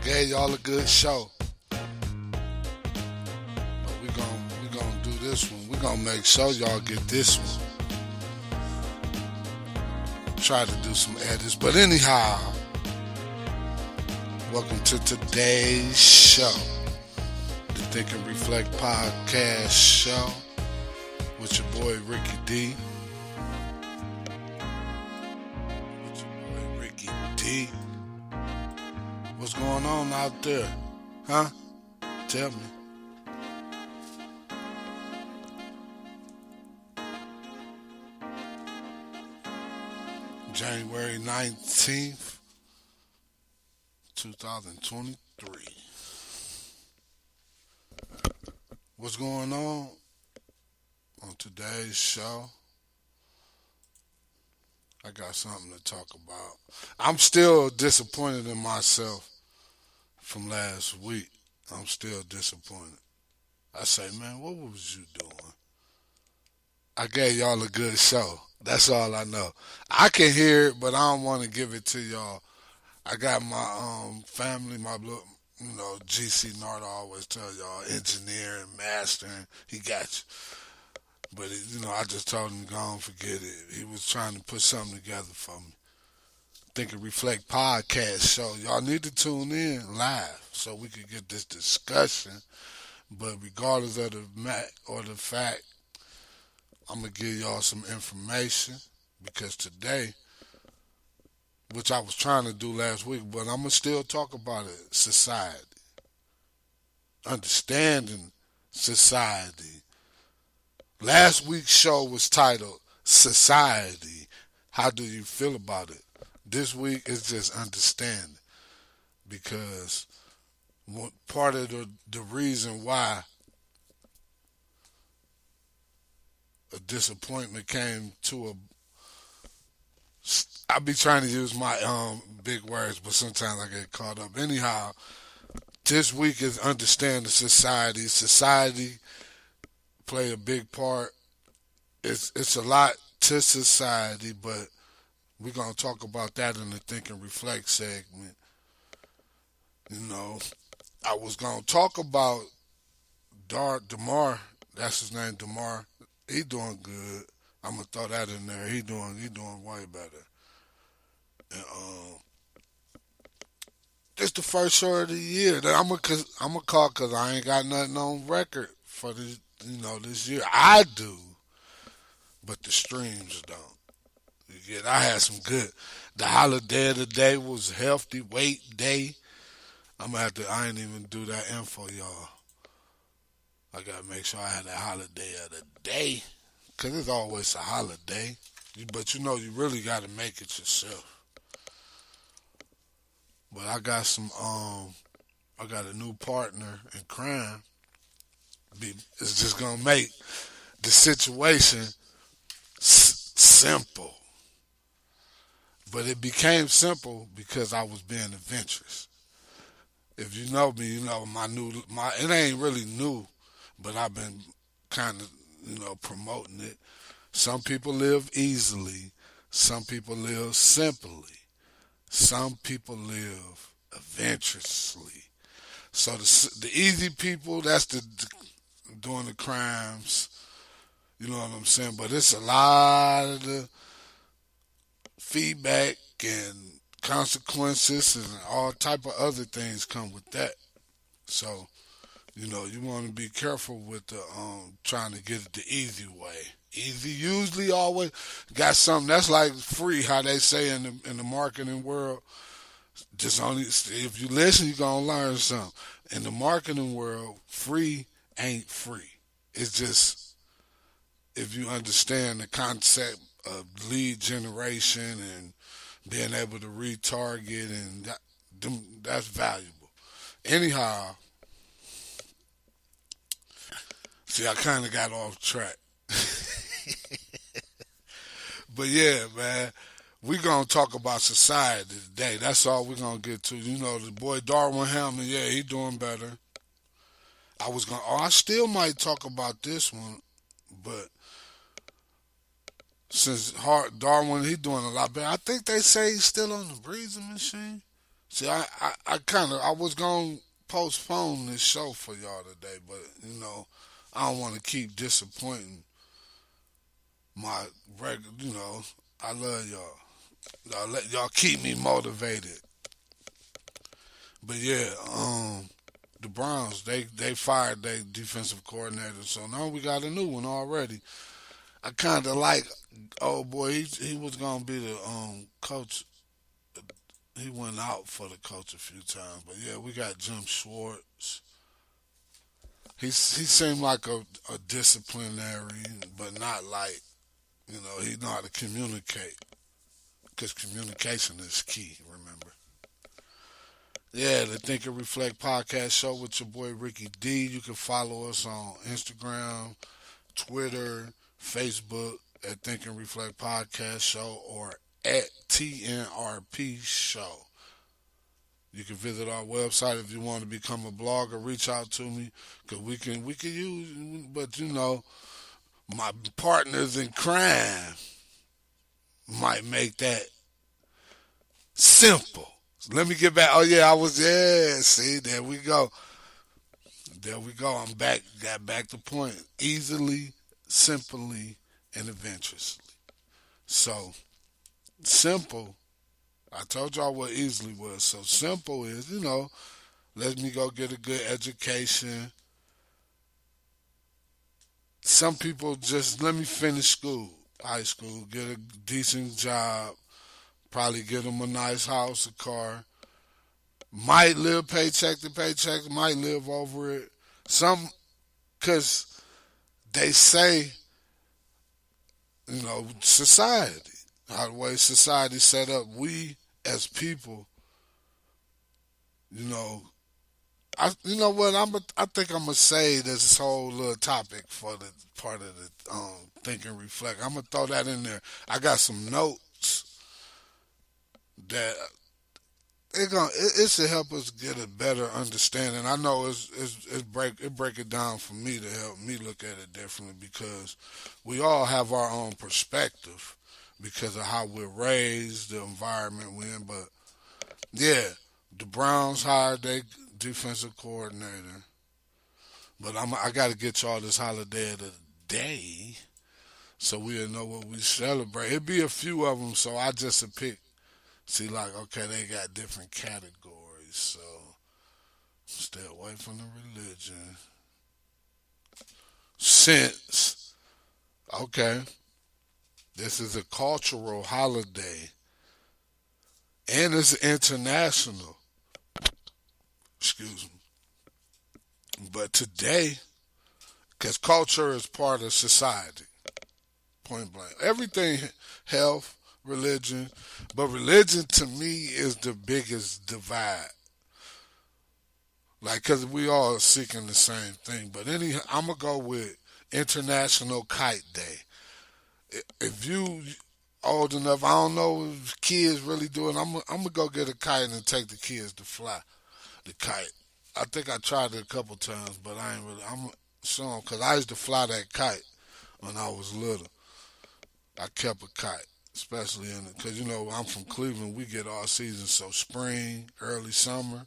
Gave y'all a good show. But we gonna do this one. We gonna make sure y'all get this one. Try to do some edits. But anyhow, welcome to today's show. The Think and Reflect podcast show with your boy Ricky D. With your boy Ricky D. What's going on out there? Huh? Tell me. January 19th, 2023. What's going on today's show? I got something to talk about. I'm still disappointed in myself from last week. I'm still disappointed. I say, man, what was you doing? I gave y'all a good show. That's all I know. I can hear it, but I don't want to give it to y'all. I got my family, my little, GC Narda always tell y'all, engineering, mastering, he got you. But, I just told him to go and forget it. He was trying to put something together for me. Think and Reflect podcast show. Y'all need to tune in live so we could get this discussion. But regardless of the fact, I'm going to give y'all some information because today, which I was trying to do last week, but I'm going to still talk about it, society. Understanding society. Last week's show was titled Society. How do you feel about it? This week is just understanding because part of the reason why a disappointment came to I be trying to use my big words, but sometimes I get caught up. Anyhow, this week is understanding society. Society play a big part. It's a lot to society, but we're gonna talk about that in the Think and Reflect segment. I was gonna talk about Damar. That's his name, Damar. He doing good. I'm gonna throw that in there. He doing way better. And this the first show of the year that I'm gonna call because I ain't got nothing on record for this year. I do, but the streams don't. I had some good. The holiday of the day was healthy weight day. I'm gonna have to. I ain't even do that info, y'all. I gotta make sure I had that holiday of the day, cause it's always a holiday. But you really gotta make it yourself. But I got I got a new partner in crime. It's just gonna make the situation simple. But it became simple because I was being adventurous. If you know me, my it ain't really new, but I've been kind of promoting it. Some people live easily, some people live simply, some people live adventurously. So the easy people, that's doing the crimes. You know what I'm saying? But it's a lot of the feedback and consequences and all type of other things come with that. So, you want to be careful with the trying to get it the easy way. Easy usually always got something that's like free, how they say in the marketing world. Just only if you listen, you're gonna learn something. In the marketing world, free ain't free. It's just if you understand the concept of lead generation and being able to retarget and that's valuable. Anyhow, see, I kind of got off track. But yeah, man, we gonna talk about society today. That's all we gonna get to. The boy Darwin Hamlin, yeah, he doing better. I still might talk about this one, but since Darwin, he doing a lot better. I think they say he's still on the breathing machine. See, I kind of I was gonna postpone this show for y'all today, but I don't want to keep disappointing my regular. I love y'all. Y'all keep me motivated. But yeah, the Browns they fired their defensive coordinator, so now we got a new one already. I kind of like, oh boy, he was gonna be the coach. He went out for the coach a few times, but yeah, we got Jim Schwartz. He seemed like a disciplinary, but not like he know how to communicate because communication is key. Remember, yeah, the Think and Reflect podcast show with your boy Ricky D. You can follow us on Instagram, Twitter, Facebook at Think and Reflect Podcast Show or at TNRP Show. You can visit our website if you want to become a blogger. Reach out to me because we can use. But my partners in crime might make that simple. Let me get back. Oh yeah, I was yeah. See, there we go. There we go. I'm back. Got back to point. Easily, simply, and adventurously. So simple. I told y'all what easily was. So simple is, let me go get a good education. Some people just let me finish school, high school, get a decent job, probably get them a nice house, a car. Might live paycheck to paycheck, might live over it. Some, because they say, society, how the way society set up, we as people, you know, you know what? I think I'm gonna say this whole little topic for the part of the think and reflect. I'm gonna throw that in there. I got some notes that it should help us get a better understanding. I know it break it down for me to help me look at it differently because we all have our own perspective because of how we're raised, the environment we're in. But yeah, the Browns hired their defensive coordinator. But I got to get y'all this holiday of the day so we'll know what we celebrate. It'll be a few of them, so I just pick. See, like, okay, they got different categories, so stay away from the religion. Since, okay, this is a cultural holiday and it's international, excuse me. But today, because culture is part of society, point blank. Everything, health, religion, but religion to me is the biggest divide. Like, cause we all seeking the same thing. But I'm gonna go with International Kite Day. If you old enough, I don't know if kids really do it. I'm gonna go get a kite and take the kids to fly the kite. I think I tried it a couple times, but I ain't really. I'm showing because I used to fly that kite when I was little. I kept a kite, especially in because I'm from Cleveland. We get all seasons, so spring, early summer,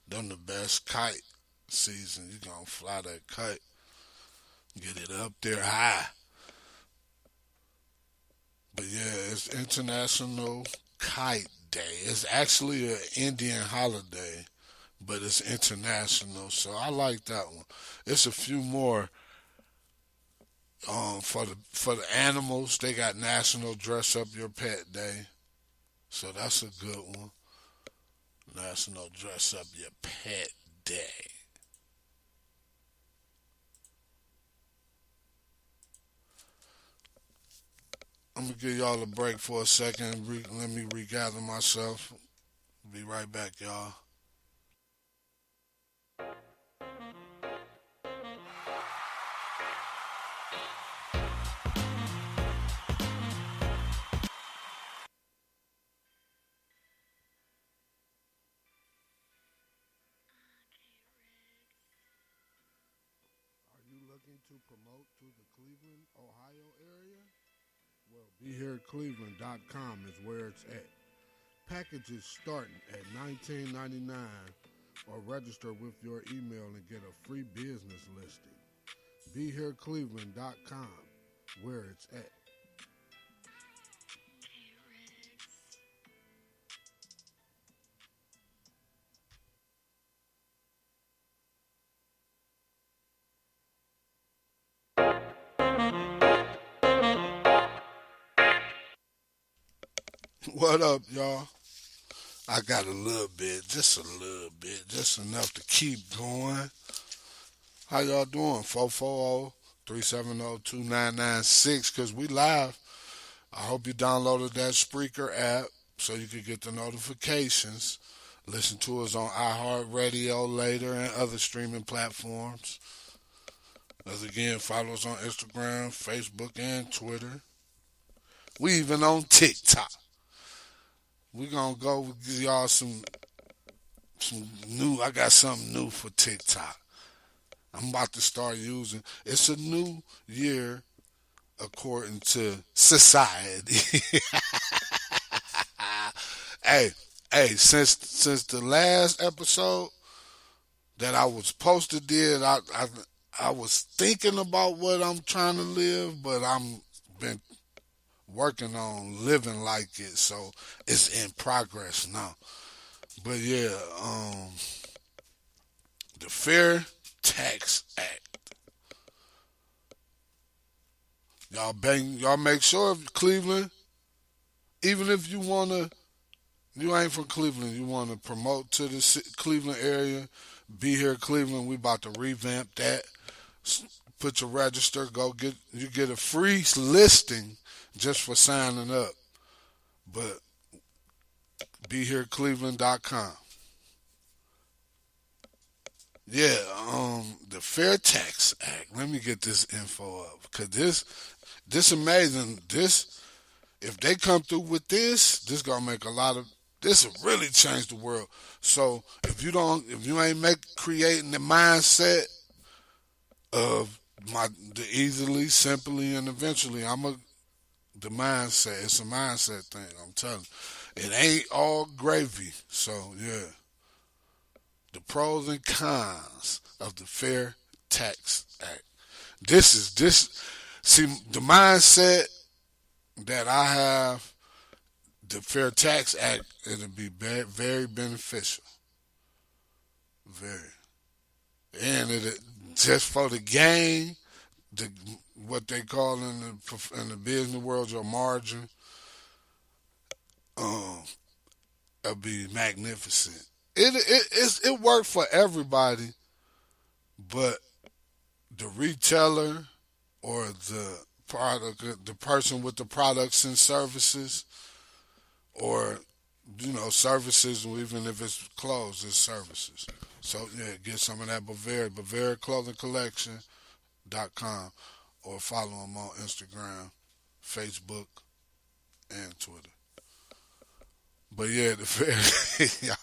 them the best kite season. You gonna fly that kite, get it up there high. But yeah, it's International Kite Day. It's actually an Indian holiday, but it's international, so I like that one. It's a few more for the animals. They got National Dress Up Your Pet Day, so that's a good one. National Dress Up Your Pet Day. I'm gonna give y'all a break for a second. Let me regather myself. Be right back, y'all. Are you looking to promote to the Cleveland, Ohio area? Well, BeHereCleveland.com is where it's at. Packages starting at $19.99 or register with your email and get a free business listing. BeHereCleveland.com, where it's at. What up, y'all? I got a little bit, just a little bit, just enough to keep going. How y'all doing? 440-370-2996, because we live. I hope you downloaded that Spreaker app so you could get the notifications. Listen to us on iHeartRadio later and other streaming platforms. As again, follow us on Instagram, Facebook, and Twitter. We even on TikTok. We gonna go give y'all some new. I got something new for TikTok. I'm about to start using. It's a new year according to society. hey, hey, since the last episode that I was posted did, I was thinking about what I'm trying to live, but I'm been working on living like it, so it's in progress now. But yeah, the Fair Tax Act. Y'all make sure if Cleveland, even if you ain't from Cleveland, you wanna promote to the Cleveland area, be here Cleveland. We about to revamp that. Put your register, you get a free listing just for signing up. But BeHereCleveland.com. Yeah, the Fair Tax Act. Let me get this info up because this amazing. This if they come through with this gonna make a lot of. This will really change the world. So if you ain't creating the mindset of the easily, simply, and eventually, the mindset. It's a mindset thing. I'm telling you, it ain't all gravy. So yeah, the pros and cons of the Fair Tax Act. This. See, the mindset that I have, the Fair Tax Act, it'll be very, very beneficial. Very, and it just for the gain, the what they call in the business world your margin, um, it'll be magnificent. It worked for everybody, but the retailer or the person with the products and services, or services, even if it's clothes, it's services. So yeah, get some of that Bavaria Clothing Collection.com, or follow them on Instagram, Facebook, and Twitter. But yeah, the fair. Yeah.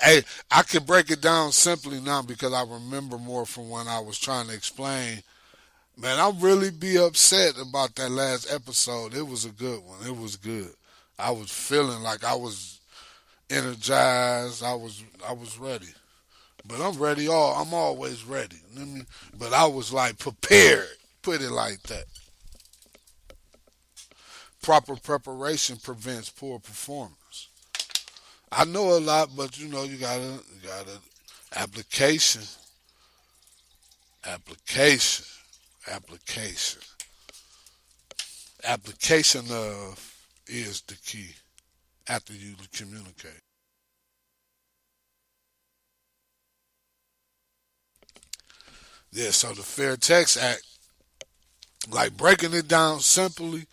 Hey, I can break it down simply now because I remember more from when I was trying to explain. Man, I really be upset about that last episode. It was a good one. It was good. I was feeling like I was energized. I was ready. But I'm always ready. But I was like prepared. Put it like that. Proper preparation prevents poor performance. I know a lot, but you gotta application, application, application, application of is the key after you communicate. Yeah, so the Fair Tax Act, like breaking it down simply,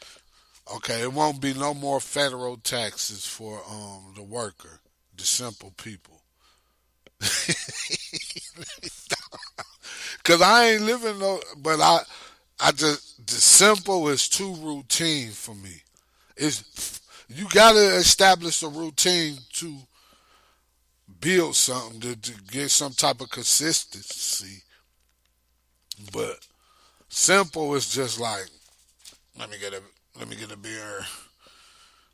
okay, it won't be no more federal taxes for the worker, the simple people. Cause I ain't living no, but I just the simple is too routine for me. It's you gotta establish a routine to build something to get some type of consistency. But simple is just like let me get a let me get a beer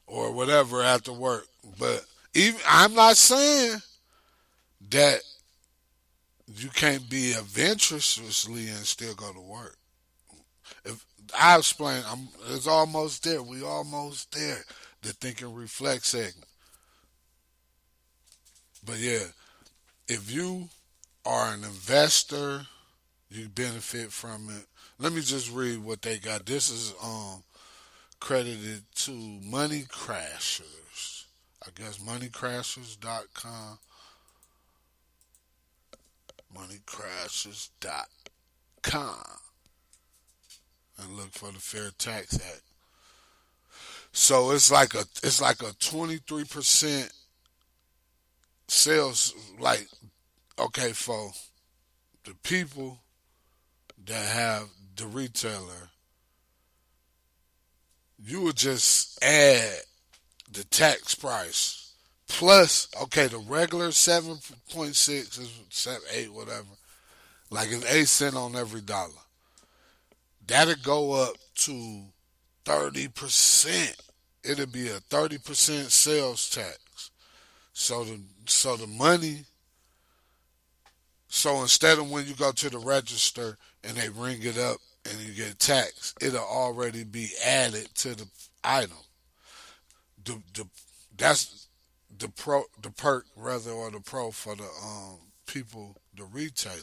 or whatever after work. But Even I'm not saying that you can't be adventurously and still go to work. If I explain, it's almost there. We almost there. The think and reflect segment. But yeah, if you are an investor, you benefit from it. Let me just read what they got. This is credited to Money Crashers. I guess moneycrashers.com. Moneycrashers.com. And look for the Fair Tax Act. So it's like a 23% sales, like, okay, for the people that have the retailer, you would just add the tax price plus, okay, the regular 7.6 is 7, 8, whatever. Like it's 8 cents on every dollar. That'll go up to 30%. It'll be a 30% sales tax. So the money. So instead of when you go to the register and they ring it up and you get taxed, it'll already be added to the item. The that's the perk rather, or the pro for the people, the retailer.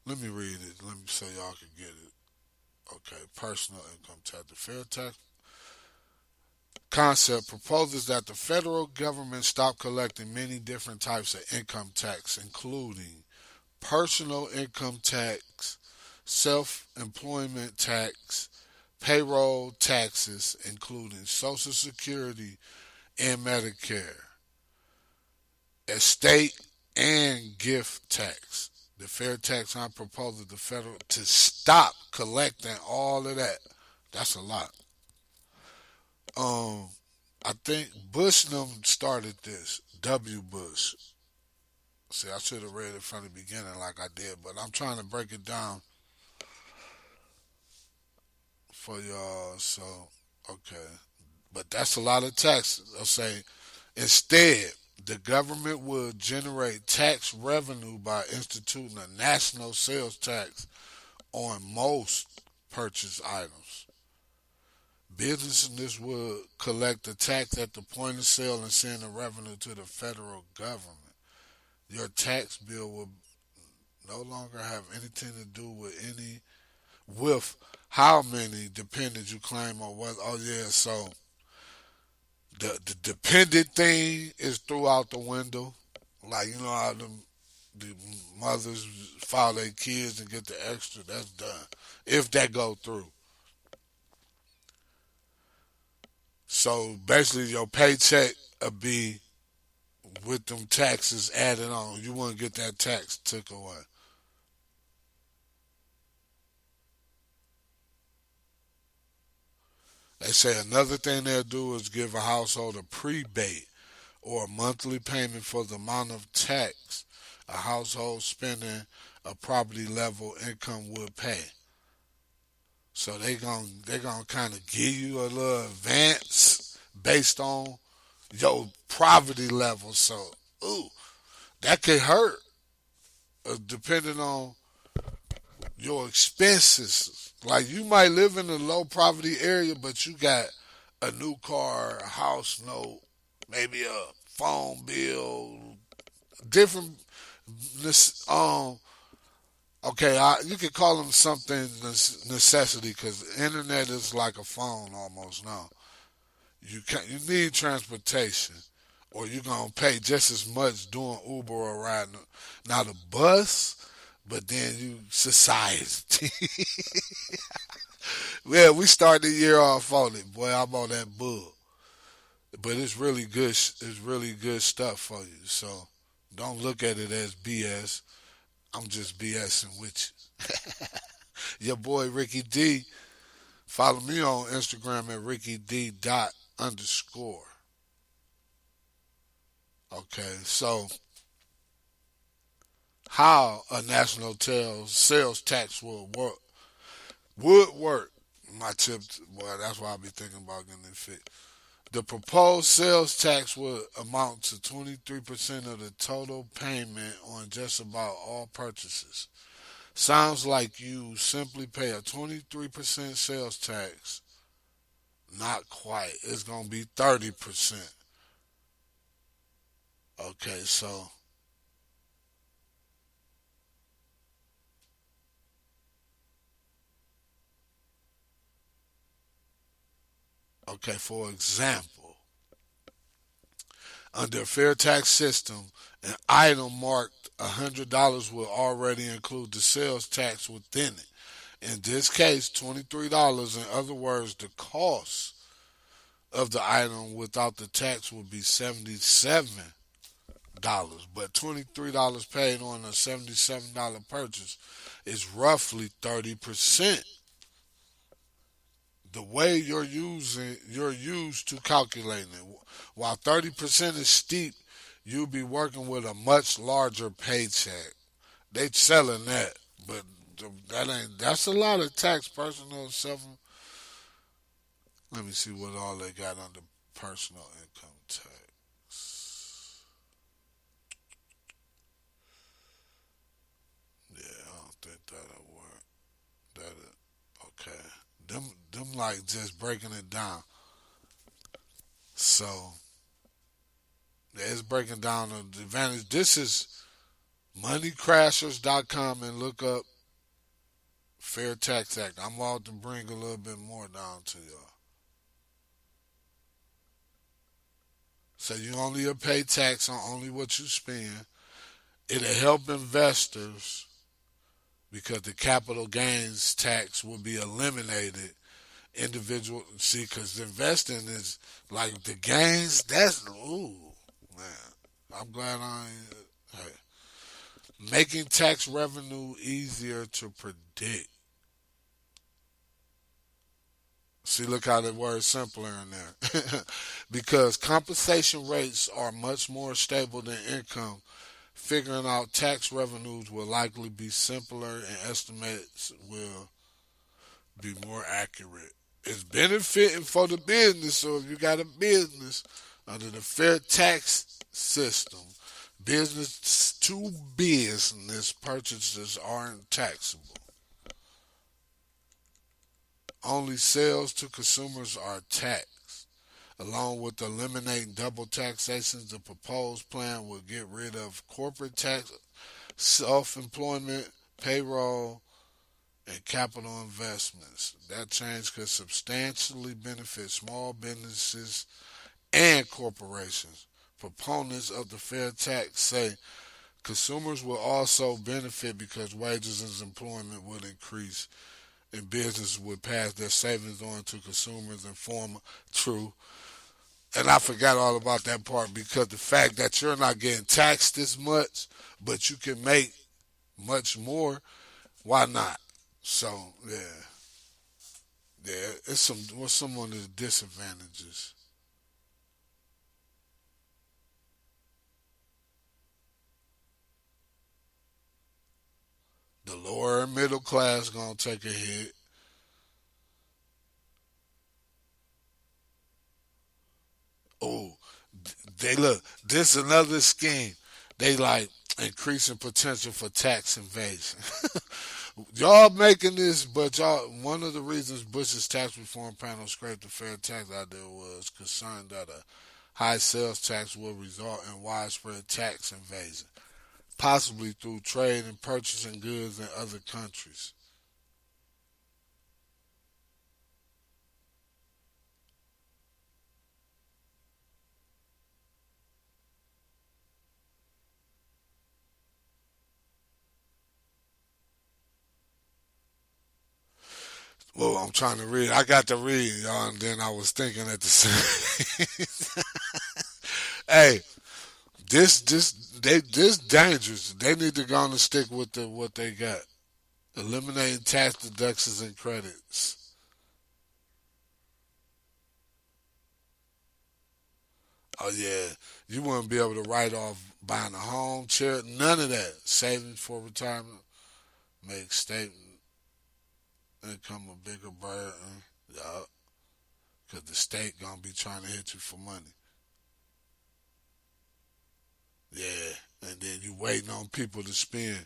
Let me read it. Let me so y'all can get it. Okay, personal income tax. The fair tax concept proposes that the federal government stop collecting many different types of income tax, including personal income tax, self employment tax, payroll taxes, including Social Security and Medicare, estate and gift tax. The fair tax on proposes the federal to stop collecting all of that. That's a lot. Um, I think Bush them started this. W. Bush. See, I should have read it from the beginning like I did, but I'm trying to break it down for y'all. So, okay. But that's a lot of taxes. I'll say instead, the government would generate tax revenue by instituting a national sales tax on most purchased items. Businesses would collect the tax at the point of sale and send the revenue to the federal government. Your tax bill will no longer have anything to do with how many dependents you claim or what. Oh yeah, so the dependent thing is threw out the window. Like you know how the mothers file their kids and get the extra. That's done if that go through. So basically, your paycheck will be with them taxes added on. You won't get that tax took away. They say another thing they'll do is give a household a prebate or a monthly payment for the amount of tax a household spending a property level income would pay. So they gonna kind of give you a little advance based on your poverty level. So ooh, that could hurt depending on your expenses. Like you might live in a low poverty area, but you got a new car, a house note, maybe a phone bill, different. Um, okay, you could call them something necessity because internet is like a phone almost now. You need transportation, or you're gonna pay just as much doing Uber or riding. Now the bus, but then you society. Yeah, we start the year off on it, boy. I'm on that bull, but it's really good. It's really good stuff for you. So don't look at it as BS. I'm just BSing with you. Your boy Ricky D. Follow me on Instagram at Ricky D dot underscore. Okay, so how a national sales tax would work. My tip, well, that's why I be thinking about getting it fixed. The proposed sales tax would amount to 23% of the total payment on just about all purchases. Sounds like you simply pay a 23% sales tax. Not quite. It's going to be 30%. Okay, so, okay, for example, under a fair tax system, an item marked $100 will already include the sales tax within it. In this case, $23. In other words, the cost of the item without the tax would be $77. But $23 paid on a $77 purchase is roughly 30%. The way you're used to calculating it. While 30% is steep, you'll be working with a much larger paycheck. They selling that, but that's a lot of tax. Personal self. Let me see what all they got under personal income tax. Yeah, I don't think that'll work. Okay. Them like just breaking it down. So yeah, it's breaking down the advantage. This is moneycrashers.com and look up Fair Tax Act. I'm about to bring a little bit more down to y'all. So you only pay tax on only what you spend. It'll help investors because the capital gains tax will be eliminated. Individual, see, because investing is like the gains. That's ooh, man. I'm glad I. Hey, making tax revenue easier to predict. See, look how the word's simpler in there. Because compensation rates are much more stable than income, figuring out tax revenues will likely be simpler and estimates will be more accurate. It's benefiting for the business, so if you got a business under the fair tax system, business to business purchases aren't taxable. Only sales to consumers are taxed. Along with eliminating double taxation, the proposed plan will get rid of corporate tax, self employment, payroll, and capital investments. That change could substantially benefit small businesses and corporations. Proponents of the fair tax say consumers will also benefit because wages and employment would increase and businesses would pass their savings on to consumers in form of true. And I forgot all about that part because the fact that you're not getting taxed as much, but you can make much more, why not? So yeah, it's what's some of the disadvantages. The lower middle class gonna take a hit. Oh, they look. This another scheme. They like increasing potential for tax invasion. Y'all making this, but y'all. One of the reasons Bush's tax reform panel scraped the fair tax idea was concerned that a high sales tax will result in widespread tax invasion, possibly through trade and purchasing goods in other countries. Well, I'm trying to read. I got to read, y'all, and then I was thinking at the same. Hey, this dangerous. They need to go on and stick with what they got. Eliminating tax deductions and credits. Oh yeah, you wouldn't be able to write off buying a home, chair, none of that. Savings for retirement, make state income a bigger burden. Yeah, because the state gonna be trying to hit you for money. Yeah, and then you waiting on people to spend.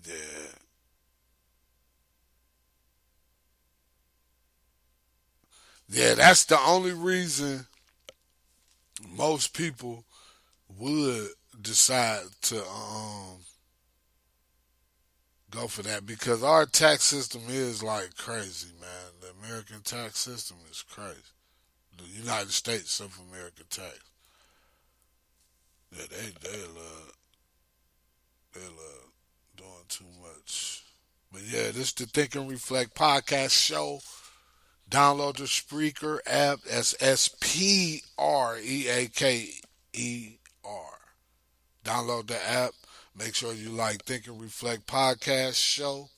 Yeah, yeah, that's the only reason most people would decide to go for that because our tax system is like crazy, man. The American tax system is crazy. The United States of America tax. Yeah, they love doing too much. But yeah, this the Think and Reflect podcast show. Download the Spreaker app. That's Spreaker. Download the app. Make sure you like Think and Reflect podcast show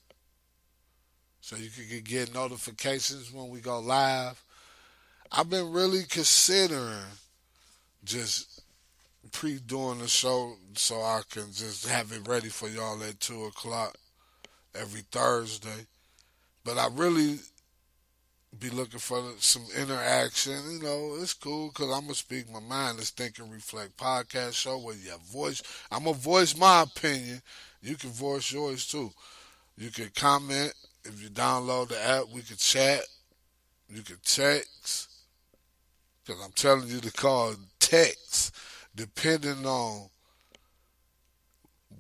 so you can get notifications when we go live. I've been really considering just pre-doing the show so I can just have it ready for y'all at 2 o'clock every Thursday. But I really be looking for some interaction. You know, it's cool because I'm going to speak my mind. This Think and Reflect podcast show where you have voice. I'm going to voice my opinion. You can voice yours too. You can comment. If you download the app, we can chat. You can text. Because I'm telling you to call text depending on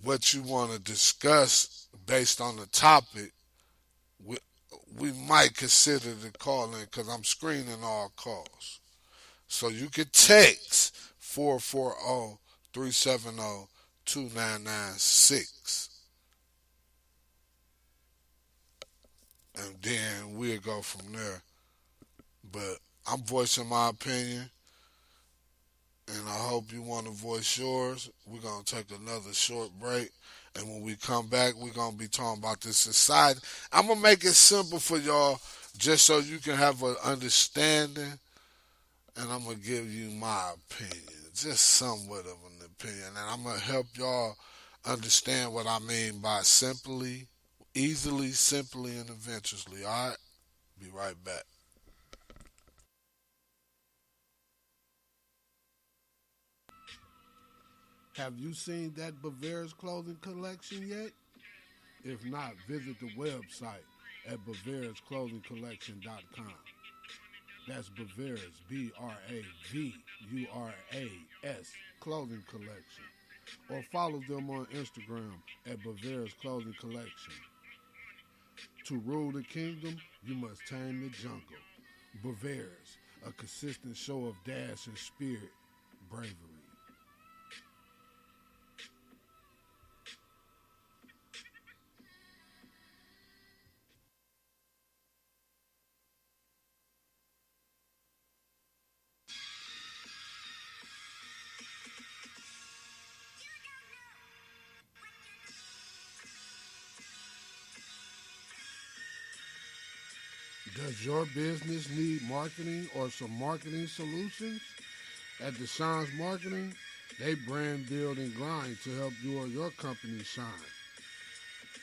what you want to discuss based on the topic. We, we might consider the call in because I'm screening all calls. So you can text 440-370-2996. And then we'll go from there. But I'm voicing my opinion, and I hope you want to voice yours. We're going to take another short break. And when we come back, we're going to be talking about this society. I'm going to make it simple for y'all just so you can have an understanding. And I'm going to give you my opinion, just somewhat of an opinion. And I'm going to help y'all understand what I mean by simply, easily, simply, and eventually. All right? Be right back. Have you seen that Bavaria's clothing collection yet? If not, visit the website at bavariasclothingcollection.com. That's Bavaria's, Bravura's clothing collection. Or follow them on Instagram at Bavaria's Clothing Collection. To rule the kingdom, you must tame the jungle. Bavaria's, a consistent show of dash and spirit, bravery. Does your business need marketing or some marketing solutions? At Deshaun's Marketing, they brand build and grind to help you or your company shine.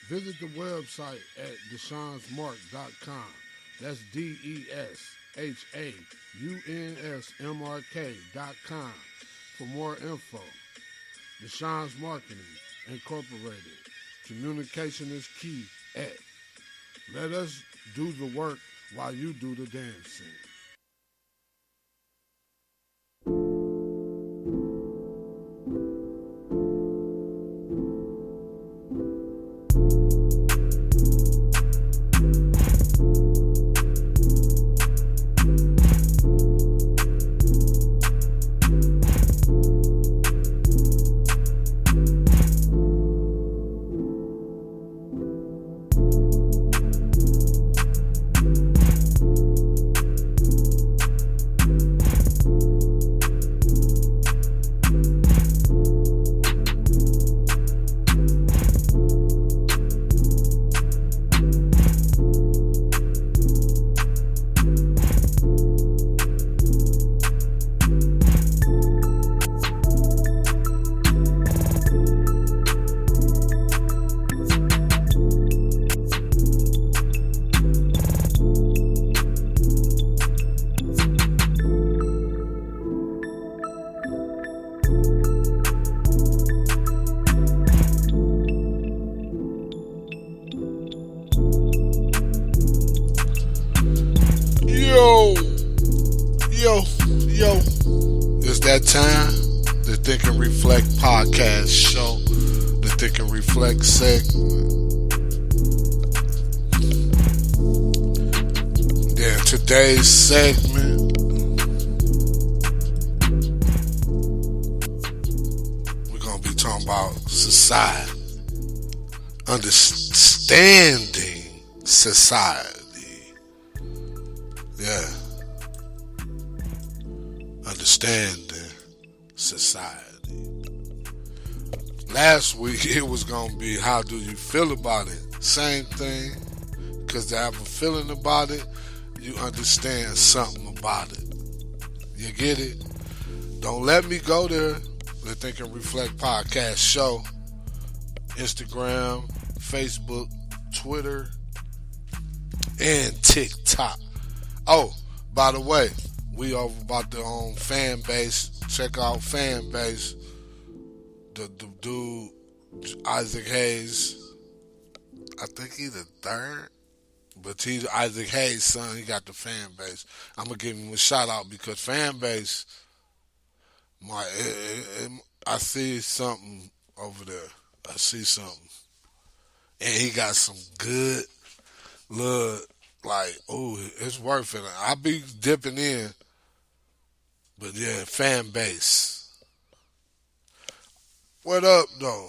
Visit the website at deshaunsmark.com. That's DESHAUNSMRK.com for more info. Deshaun's Marketing Incorporated. Communication is key at. Let us do the work while you do the dancing. Yo, yo, it's that time. The Think and Reflect podcast show. The Think and Reflect segment. Then today's segment, we're going to be talking about society. Understanding society. Yeah, understanding society. Last week it was gonna be how do you feel about it? Same thing, because to have a feeling about it, you understand something about it. You get it? Don't let me go there. The Think and Reflect podcast show. Instagram, Facebook, Twitter, and TikTok. Oh, by the way, we over about the fan base. Check out fan base. The dude Isaac Hayes. I think he's the third, but he's Isaac Hayes' son. He got the fan base. I'm gonna give him a shout out because fan base. I see something over there. I see something, and he got some good look. Like, ooh, it's worth it. I be dipping in, but yeah, fan base. What up, though?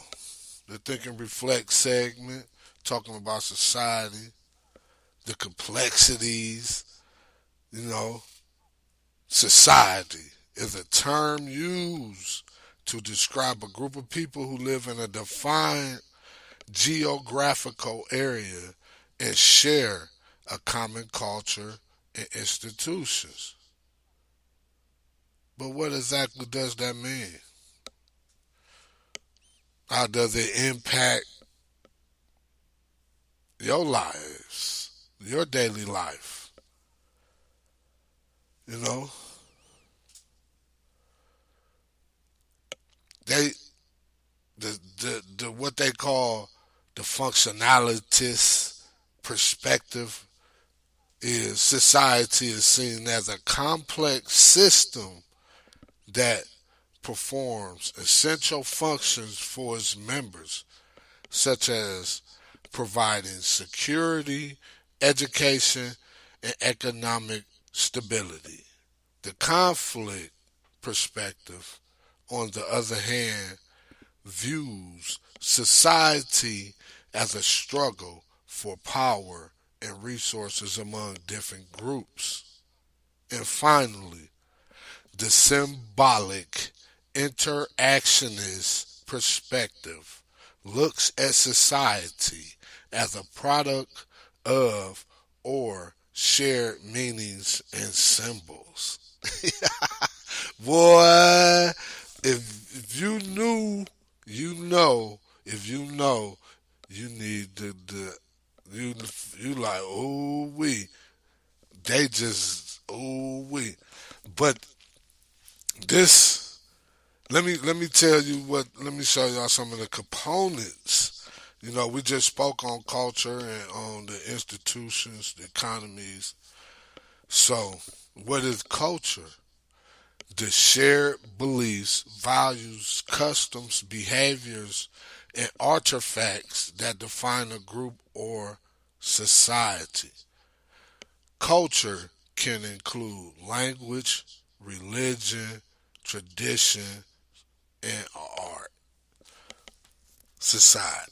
The Think and Reflect segment, talking about society, the complexities. You know, society is a term used to describe a group of people who live in a defined geographical area and share a common culture and institutions. But what exactly does that mean? How does it impact your lives, your daily life? You know, they the what they call the functionalist perspective is society is seen as a complex system that performs essential functions for its members, such as providing security, education, and economic stability. The conflict perspective, on the other hand, views society as a struggle for power and resources among different groups. And finally, the symbolic interactionist perspective looks at society as a product of or shared meanings and symbols. Boy, if you knew, you know. If you know, you need the you like ooh wee. They just ooh wee. But this let me tell you what. Let me show y'all some of the components. You know, we just spoke on culture and on the institutions, the economies. So, what is culture? The shared beliefs, values, customs, behaviors, and artifacts that define a group or society. Culture can include language, religion, tradition, and art. Society.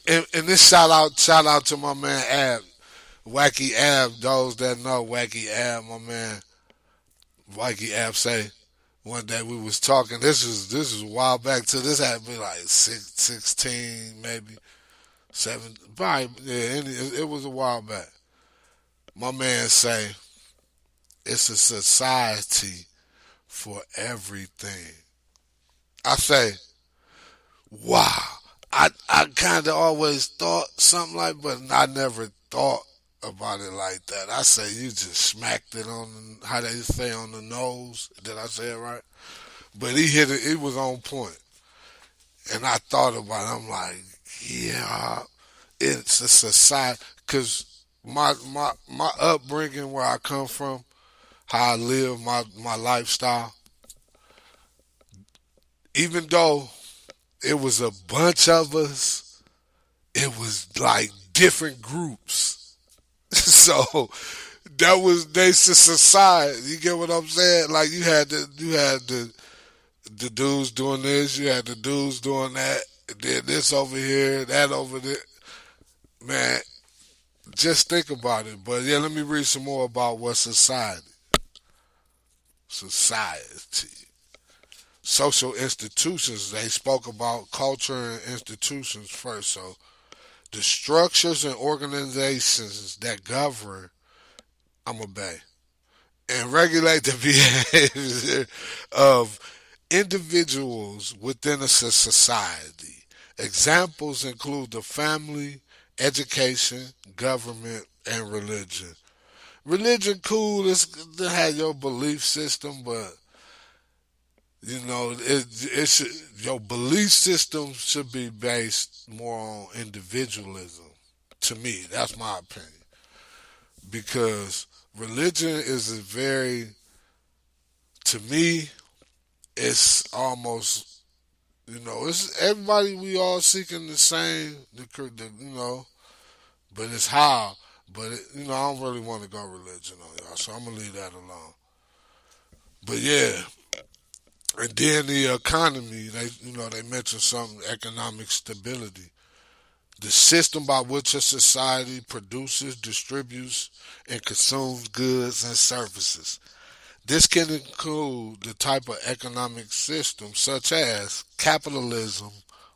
And this shout out to my man Ab, Wacky Ab. Those that know Wacky Ab, my man Wacky Ab say one day we was talking. This is a while back. To this had been like 16 maybe 7. Probably yeah. It was a while back. My man say it's a society for everything. I say wow. I kind of always thought something like, but I never thought about it like that. I say you just smacked it on how they say on the nose. Did I say it right? But he hit it. It was on point, and I thought about it. I'm like, yeah, it's a society because My upbringing, where I come from, how I live my lifestyle. Even though it was a bunch of us, it was like different groups. So that was they society. You get what I'm saying? Like you had the dudes doing this, you had the dudes doing that, and then this over here, that over there. Man, just think about it. But yeah, let me read some more about what society, social institutions. They spoke about culture and institutions first. So the structures and organizations that govern, I'm a bay, and regulate the behavior of individuals within a society. Examples include the family, education, government, and religion. Religion, cool, it's to have your belief system, but it should, your belief system should be based more on individualism. To me, that's my opinion, because religion is a very, to me, it's almost, it's everybody. We all seeking the same, but it's how. But I don't really want to go religion on y'all, so I'm gonna leave that alone. But yeah, and then the economy. They mentioned something, economic stability. The system by which a society produces, distributes, and consumes goods and services. This can include the type of economic system such as capitalism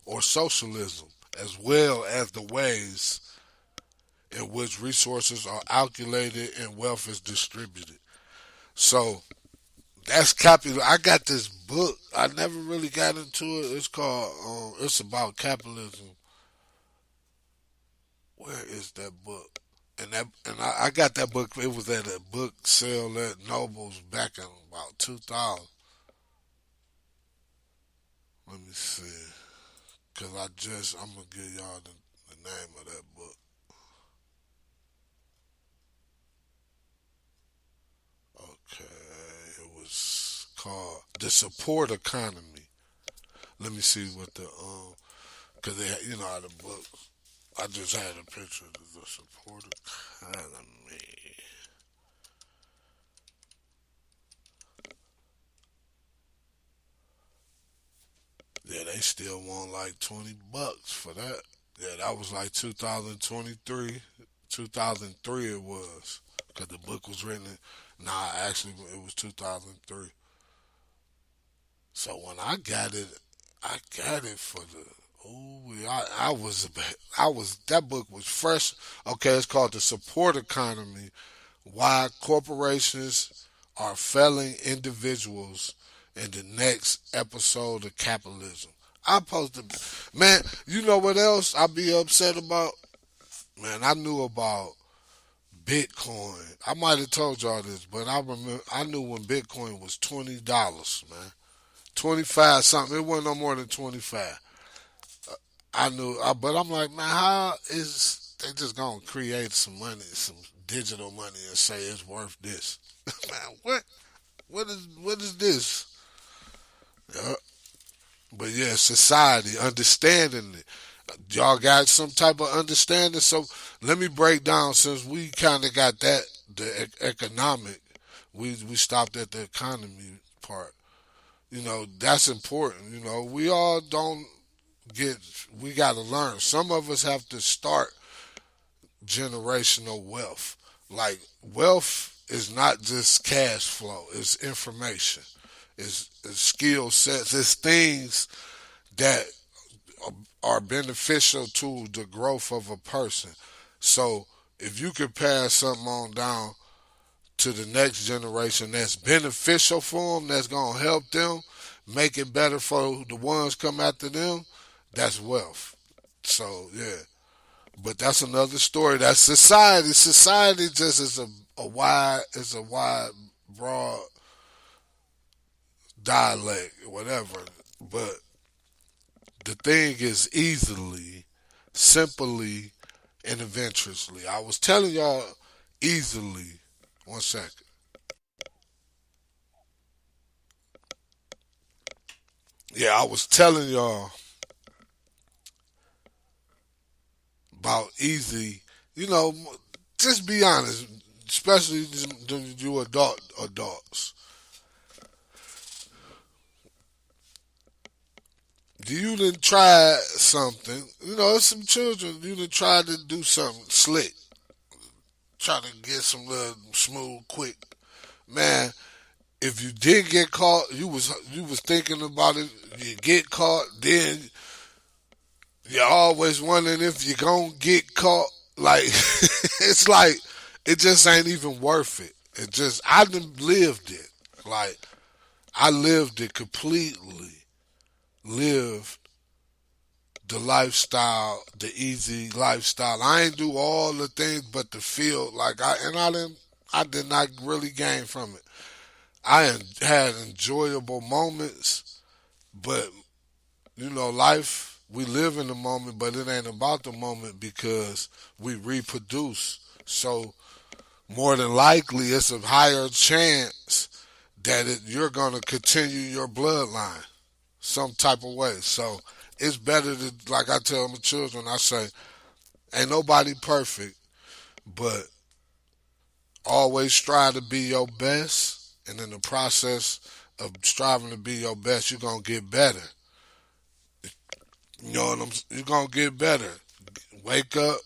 or socialism, as well as the ways in which resources are calculated and wealth is distributed. So that's capital. I got this book. I never really got into it. It's called. It's about capitalism. Where is that book? And I got that book. It was at a book sale at Nobles back in about 2000. Let me see, cause I'm gonna give y'all the name of that book. Okay, it was called The Support Economy. Let me see what cause they how the book. I just had a picture of the support economy. Yeah, they still want like $20 for that. Yeah, that was like 2023, 2003 it was, because the book was written. Nah, actually, it was 2003. So when I got it for the. Ooh, I was that book was fresh. Okay, it's called The Support Economy: Why Corporations Are Failing Individuals in the Next Episode of Capitalism. I posted, man. You know what else I be upset about? Man, I knew about Bitcoin. I might have told y'all this, but I knew when Bitcoin was $20, man. 25 something. It wasn't no more than 25. I knew, but I'm like, man, how is they just gonna create some money, some digital money, and say it's worth this? Man, what is this? Yeah. But yeah, society understanding it. Y'all got some type of understanding. So let me break down, since we kind of got that the economic. We stopped at the economy part. That's important. We all don't get. We got to learn. Some of us have to start generational wealth. Like, wealth is not just cash flow. It's information. It's skill sets. It's things that are beneficial to the growth of a person. So if you could pass something on down to the next generation that's beneficial for them, that's gonna help them make it better for the ones come after them, that's wealth. So yeah, but that's another story. That's society. Society just is a wide, broad dialect, whatever. But the thing is easily, simply, and eventually. I was telling y'all easily. 1 second. Yeah, I was telling y'all about easy. You know, just be honest, especially you adults. Do you done try something? You know, some children you done tried to do something slick, try to get some little smooth, quick. Man, if you did get caught, you was thinking about it. You get caught, then you're always wondering if you're gonna get caught. Like it's like it just ain't even worth it. It just I done lived it. Like I lived it completely. Lived the lifestyle, the easy lifestyle. I ain't do all the things, but the feel like I did not really gain from it. Had enjoyable moments, but you know, life, we live in the moment, but it ain't about the moment because we reproduce. So more than likely, it's a higher chance that you're going to continue your bloodline some type of way. So it's better to, like I tell my children, I say, ain't nobody perfect, but always strive to be your best. And in the process of striving to be your best, you're going to get better. You know what you're going to get better. Wake up,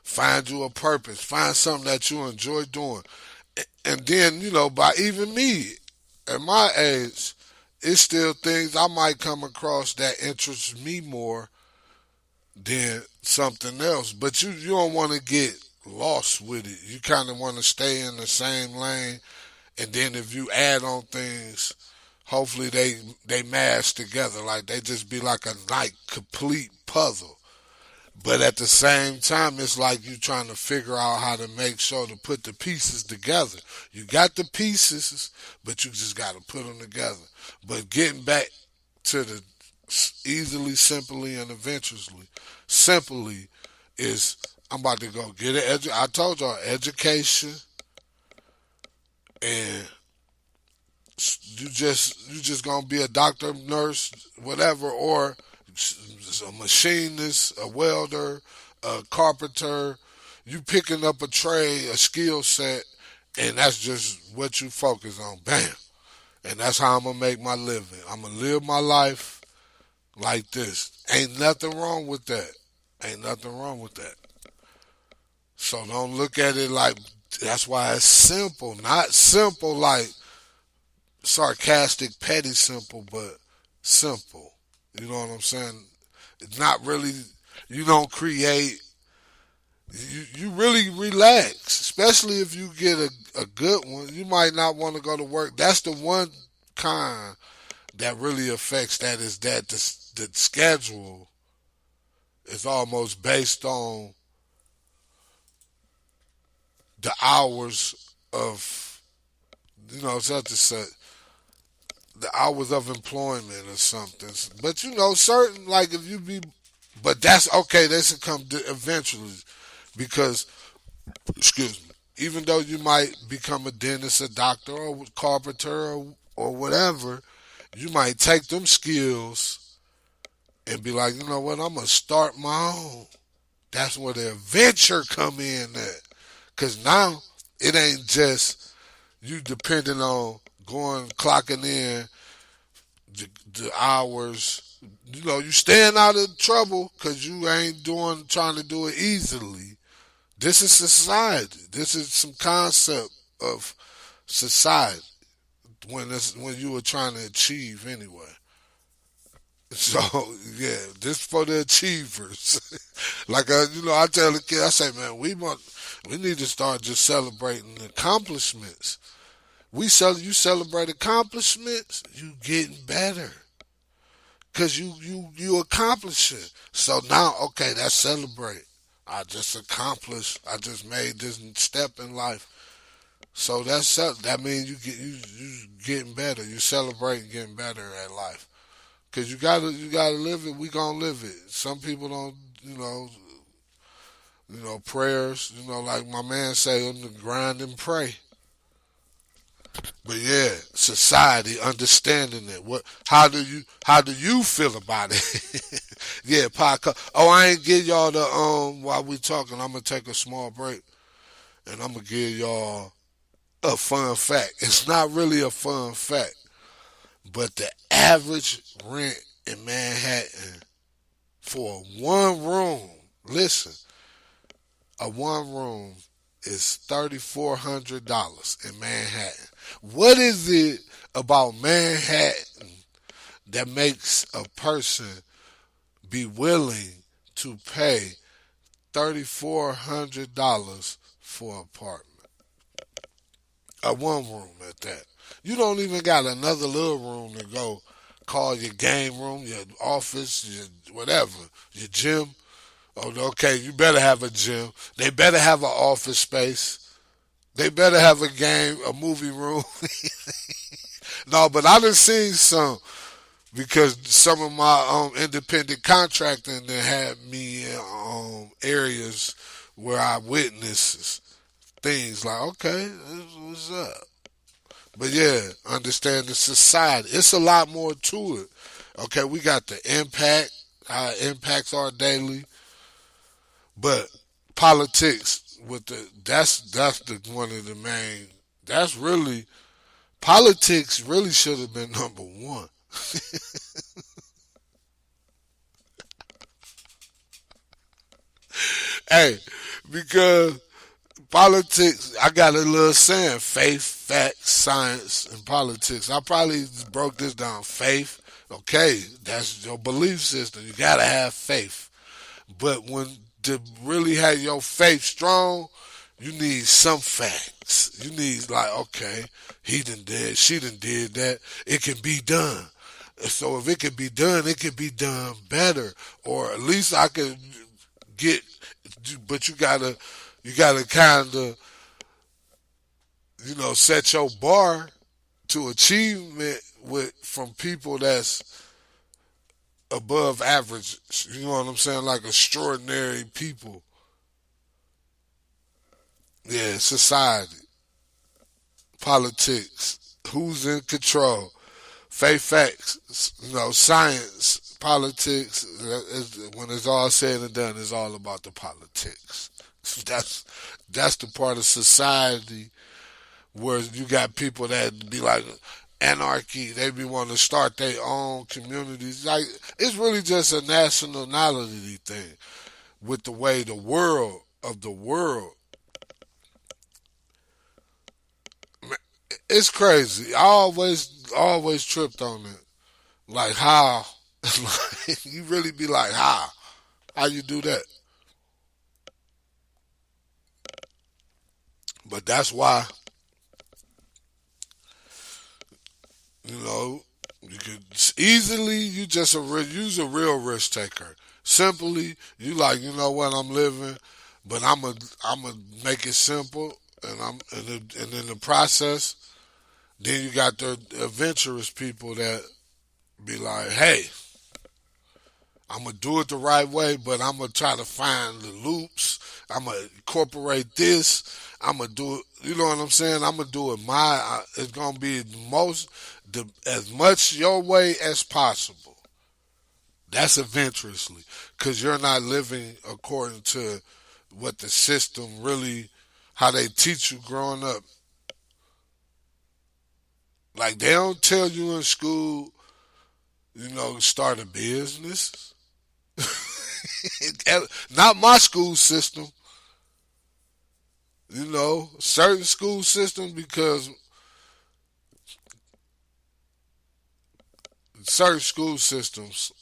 find you a purpose, find something that you enjoy doing. And then, you know, by even me, at my age, it's still things I might come across that interest me more than something else. But you don't want to get lost with it. You kind of want to stay in the same lane. And then if you add on things, hopefully they mash together. Like they just be like a like complete puzzle. But at the same time, it's like you trying to figure out how to make sure to put the pieces together. You got the pieces, but you just got to put them together. But getting back to the easily, simply, and eventually, simply is I'm about to go get I told y'all education, and you just gonna be a doctor, nurse, whatever, or a machinist, a welder, a carpenter. You picking up a trade, a skill set, and that's just what you focus on. Bam, and that's how I'm gonna make my living. I'm gonna live my life like this. Ain't nothing wrong with that. Ain't nothing wrong with that. So don't look at it like that's why it's simple. Not simple like sarcastic, petty simple, but simple. You know what I'm saying? It's not really, you don't create, you really relax, especially if you get a good one. You might not want to go to work. That's the one kind that really affects that is that the schedule is almost based on the hours of, such and such, the hours of employment or something. But certain like if you be, but that's okay. They should come eventually because, excuse me, even though you might become a dentist, a doctor, or a carpenter, or whatever, you might take them skills and be like, you know what, I'm gonna start my own. That's where the adventure come in at, cause now it ain't just you depending on going clocking in the hours. You staying out of trouble because you ain't trying to do it easily. This is society. This is some concept of society when you were trying to achieve anyway. So yeah, this for the achievers. Like I tell the kid, I say, man, we need to start just celebrating accomplishments. You celebrate accomplishments, you getting better. Cause you accomplish it. So now, okay, that's celebrate. I just accomplished. I just made this step in life. So that means you getting better. You celebrating getting better at life. Cause you gotta live it. We gonna live it. Some people don't. Prayers. Like my man say, on the grind and pray. But yeah, society understanding it. How do you feel about it? Yeah, podcast. Oh, I ain't give y'all the while we talking. I'm gonna take a small break and I'm gonna give y'all a fun fact. It's not really a fun fact, but the average rent in Manhattan for a one room, listen, a one room is $3,400 in Manhattan. What is it about Manhattan that makes a person be willing to pay $3,400 for an apartment? A one room at that. You don't even got another little room to go call your game room, your office, your whatever, your gym. Oh, okay, you better have a gym. They better have an office space. They better have a movie room. No, but I done seen some because some of my independent contracting that had me in areas where I witnessed things like, okay, what's up? But yeah, understand the society. It's a lot more to it. Okay, we got the impact, how it impacts our daily, but politics with that's the one of the main. That's really politics. Really should have been number one. Hey, because politics, I got a little saying: faith, facts, science, and politics. I probably broke this down. Faith, okay, that's your belief system. You gotta have faith. But when to really have your faith strong, you need some facts. You need like, okay, he done did, she done did that. It can be done. So if it can be done, it can be done better, or at least I could get. But you gotta kind of set your bar to achievement with from people that's above average. You know what I'm saying? Like extraordinary people. Yeah, society, politics, who's in control, faith, facts, science, politics. When it's all said and done, it's all about the politics. That's that's the part of society where you got people that be like anarchy. They be wanting to start their own communities. Like it's really just a nationality thing with the way the world of the world. It's crazy. I always tripped on it. Like how, like, you really be like how you do that? But that's why you know you could easily you just use a real risk taker. Simply, you like what I'm living, but I'm a make it simple, and and in the process, then you got the adventurous people that be like, hey, I'm gonna do it the right way, but I'm gonna try to find the loops. I'm gonna incorporate this. I'm gonna do it. You know what I'm saying? I'm gonna do it it's gonna be as much your way as possible. That's adventurously, because you're not living according to what the system really, how they teach you growing up. Like they don't tell you in school, start a business. Not my school system. Certain school systems, because certain school systems,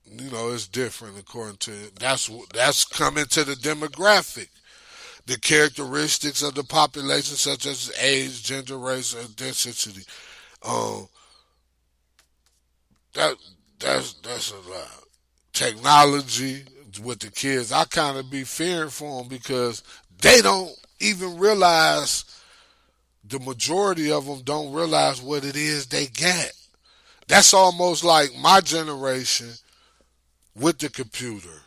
it's different according to that's coming to the demographic, the characteristics of the population, such as age, gender, race, and ethnicity. Um, that that's a lot. Technology with the kids, I kind of be fearing for them because they don't even realize. The majority of them don't realize what it is they got. That's almost like my generation with the computer.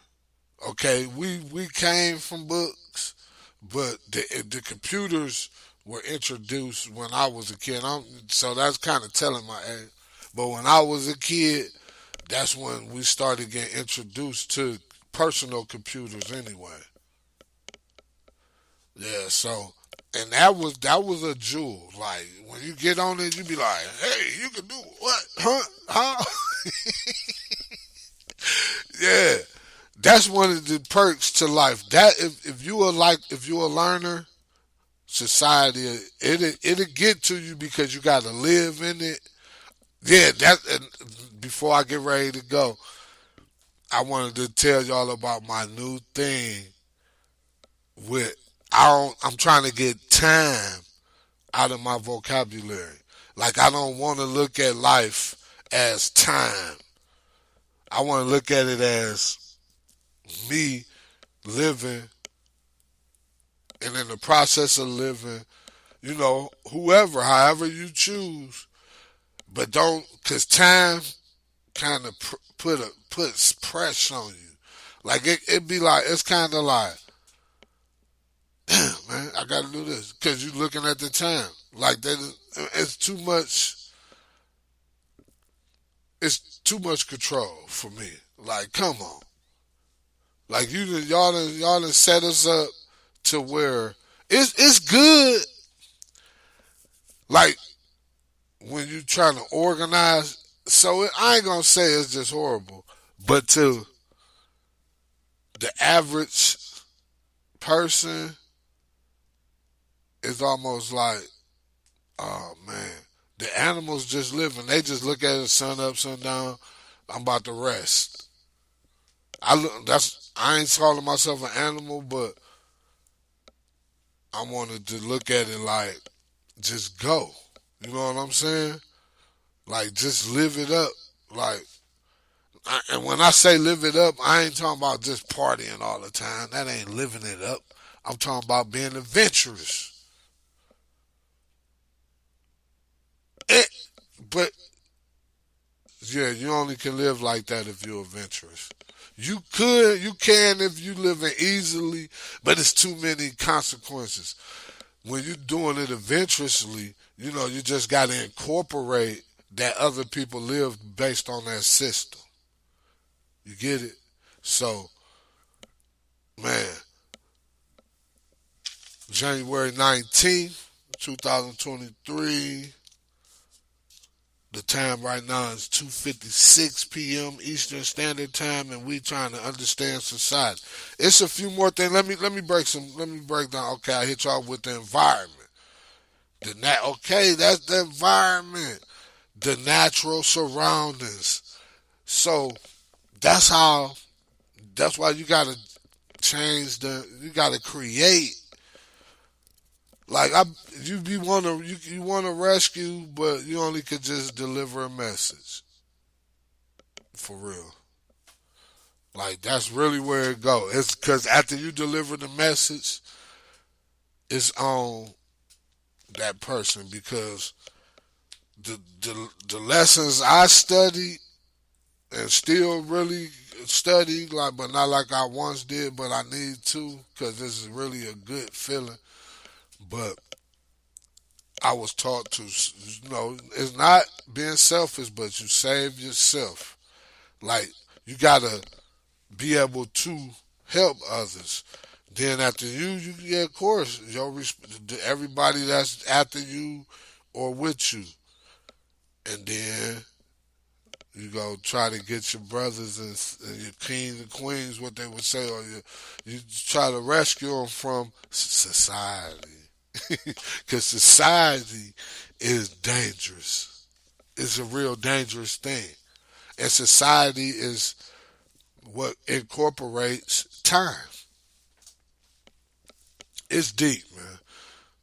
Okay, we came from books, but the computers were introduced when I was a kid. So that's kind of telling my age. But when I was a kid, that's when we started getting introduced to personal computers anyway. Yeah, so and that was a jewel. Like when you get on it, you be like, "Hey, you can do what? Huh? How?" Yeah, that's one of the perks to life. That if you a learner, society it'll get to you because you got to live in it. Yeah, that. And before I get ready to go, I wanted to tell y'all about my new thing with I'm trying to get time out of my vocabulary. Like I don't want to look at life as time. I want to look at it as me living and in the process of living, whoever, however you choose, but don't, cause time kind of puts pressure on you. Like it be like it's kind of like, damn man, I got to do this because you looking at the time. Like that, it's too much. It's too much control for me. Like, come on. Like y'all done set us up to where it's good. Like when you trying to organize. So I ain't gonna say it's just horrible, but to the average person, it's almost like, oh man, the animals just living. They just look at it, sun up, sun down. I'm about to rest. I ain't calling myself an animal, but I wanted to look at it like just go. You know what I'm saying? Like just live it up. Like, and when I say live it up, I ain't talking about just partying all the time. That ain't living it up. I'm talking about being adventurous. It, but yeah, you only can live like that if you're adventurous. You can if you living easily, but it's too many consequences. When you're doing it adventurously, you just got to incorporate that other people live based on that system. You get it? So, man, January 19th, 2023. The time right now is 2:56 p.m. Eastern Standard Time, and we trying to understand society. It's a few more things. Let me break down. Okay, I hit y'all with the environment. Okay, that's the environment. The natural surroundings. So that's how. That's why you gotta change you gotta create. Like you be wanna you wanna rescue, but you only could just deliver a message for real. Like that's really where it go. It's because after you deliver the message, it's on that person because the lessons I studied and still really study but not like I once did, but I need to because this is really a good feeling. But I was taught to, it's not being selfish, but you save yourself. Like you gotta be able to help others. Then after yeah, of course, everybody that's after you or with you, and then you go try to get your brothers and your kings and queens, what they would say, or you try to rescue them from society, because society is dangerous. It's a real dangerous thing, and society is what incorporates time. It's deep, man.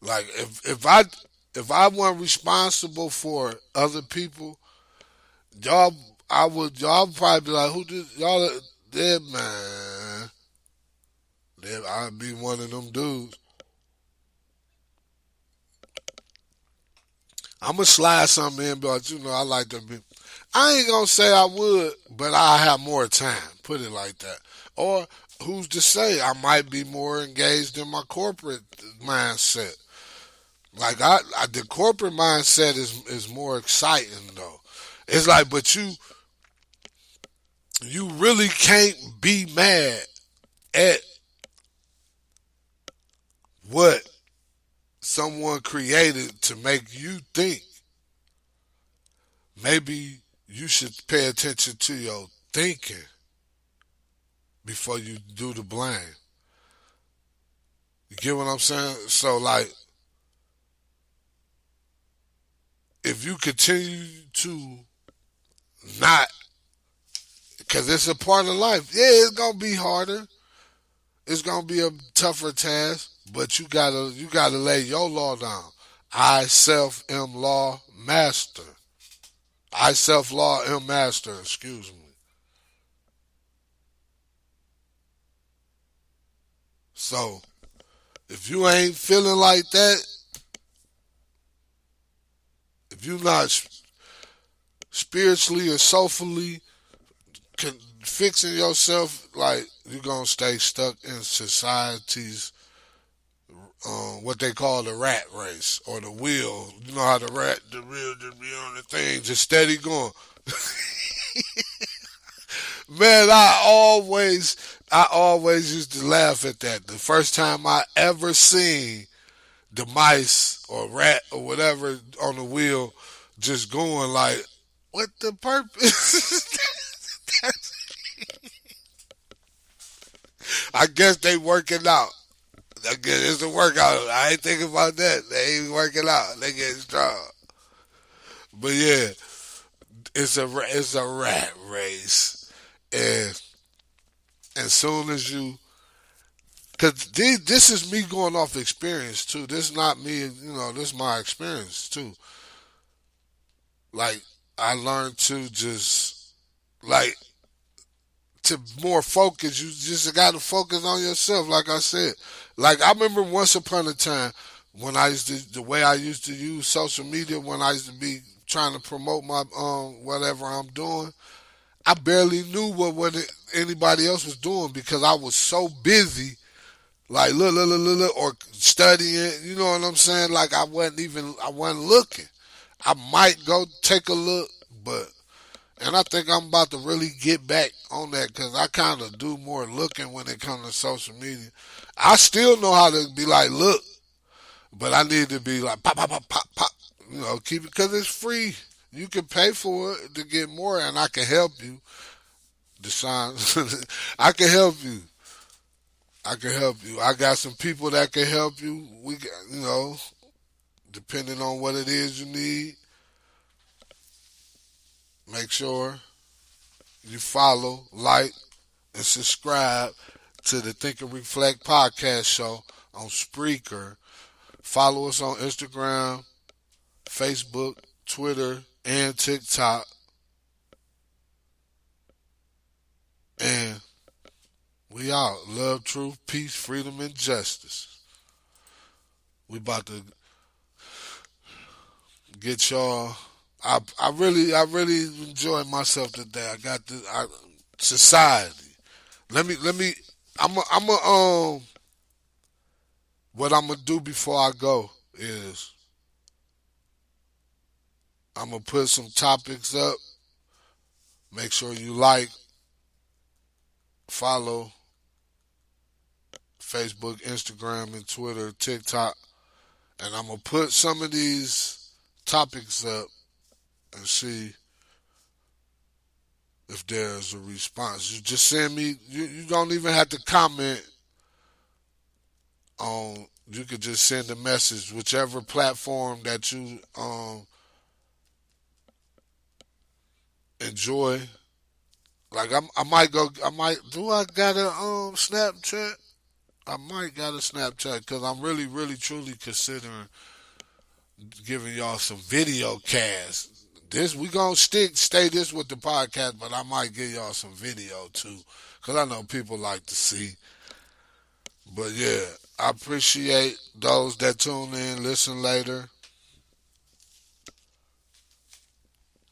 Like if I weren't responsible for other people, y'all y'all probably be like, who did y'all dead man? I'd be one of them dudes. I'm gonna slide something in, but I like to be. I ain't gonna say I would, but I have more time. Put it like that. Or who's to say I might be more engaged in my corporate mindset? Like the corporate mindset is more exciting though. It's like, but you really can't be mad at what someone created to make you think. Maybe you should pay attention to your thinking before you do the blame. You get what I'm saying? So like, if you continue to not, because it's a part of life. Yeah, it's gonna be harder. It's gonna be a tougher task, but you gotta lay your law down. I self am law master. I self law am master. Excuse me. So if you ain't feeling like that, if you're not spiritually or soulfully fixing yourself, like you're gonna stay stuck in society's what they call the rat race or the wheel. You know how the wheel just be on the thing, just steady going. Man, I always used to laugh at that. The first time I ever seen the mice or rat or whatever on the wheel just going like, what the purpose? I guess they working out. I guess it's a workout. I ain't thinking about that. They ain't working out. They getting strong. But yeah, it's a rat race, and as soon as you, cause this is me going off experience too. This is not me. This is my experience too. Like I learned to just like to more focus. You just got to focus on yourself. Like I said, like I remember once upon a time when the way I used to use social media when I used to be trying to promote my whatever I'm doing. I barely knew what anybody else was doing because I was so busy. Like look, or studying. You know what I'm saying? Like I wasn't looking. I might go take a look, but and I think I'm about to really get back on that because I kind of do more looking when it comes to social media. I still know how to be like, look, but I need to be like, pop, pop, pop, pop, pop. Keep it because it's free. You can pay for it to get more, and I can help you. Deshaun, I can help you. I can help you. I got some people that can help you. Depending on what it is you need, make sure you follow, like, and subscribe to the Think and Reflect podcast show on Spreaker. Follow us on Instagram, Facebook, Twitter, and TikTok. And we out. Love, truth, peace, freedom, and justice. We about to get y'all. I really enjoyed myself today. I got this society. Let me. What I'm gonna do before I go is I'm gonna put some topics up. Make sure you like, follow Facebook, Instagram, and Twitter, TikTok, and I'm gonna put some of these topics up and see if there's a response. You just send me. You don't even have to comment on. You could just send a message, whichever platform that you enjoy. Like I might go. I might. Do I got a Snapchat? I might got a Snapchat because I'm really, really, truly considering giving y'all some video casts. This we gonna stay this with the podcast, but I might give y'all some video too, cause I know people like to see. But yeah, I appreciate those that tune in, listen later.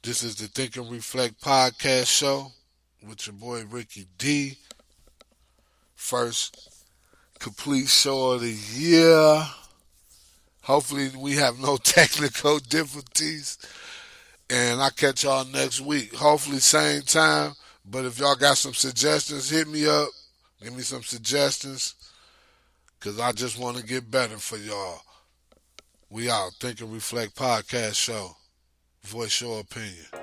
This is the Think and Reflect podcast show with your boy Ricky D. First complete show of the year. Hopefully we have no technical difficulties. And I'll catch y'all next week. Hopefully same time. But if y'all got some suggestions, hit me up. Give me some suggestions. Because I just want to get better for y'all. We out. Think and Reflect podcast show. Voice your opinion.